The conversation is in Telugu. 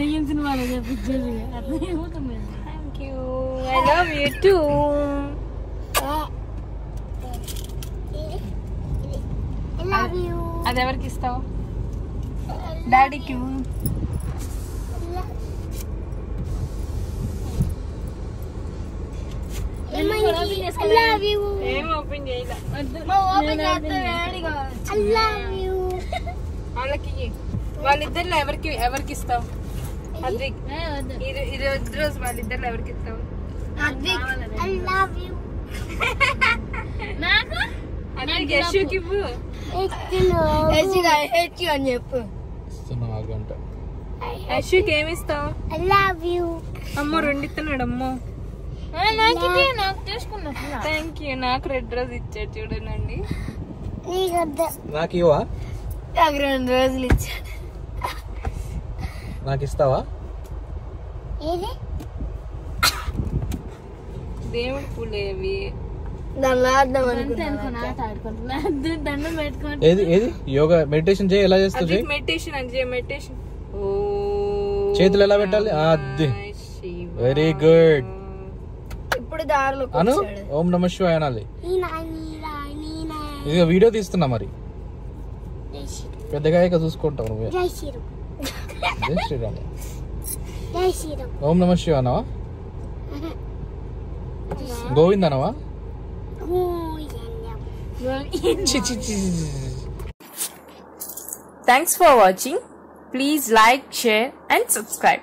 దెయ్యం సినిమాలో చెప్పించారు అట్లా ఏమవుతుంది. Thank you. I love you two. అది ఎవరికి ఇస్తావు? డాడీకి. ఏం ఓపెన్ చేయలే. వాళ్ళకి వాళ్ళిద్దరిలో ఎవరికి ఇస్తావు? అద్విక్ ఇది రోజు వాళ్ళిద్దరిలో ఎవరికి ఇస్తావు? యశుకి ఇవ్వు. అని చెప్పు. యశుకి ఏమి ఇస్తావు? అమ్మో రెండు ఇస్తున్నాడు. అమ్మో థ్యాంక్ యూ. నాకు రెడ్ రోజ్ ఇచ్చాడు చూడండి. నాకు ఇవ్వా? నాకు 2 రోజులు ఇచ్చాడు. నాకు ఇస్తావా? దేవుడి పూలేవి దండం పెట్టుకోండి. ఏది యోగా మెడిటేషన్ చేయి. ఎలా చేస్తావు? మెడిటేషన్ అని మెడిటేషన్. చేతులు ఎలా పెట్టాలి? అది వెరీ గుడ్. ఇప్పుడు దారిలో అను ఓం నమ శివాయ అనాలి. ఇది వీడియో తీస్తున్నా మరి పెద్దగా ఇక చూసుకుంటావు నువ్వే. జై శ్రీరామ్. ఓం నమ శివాయ అనవా? Govind అనవా? Thanks for watching. Please like, share and subscribe.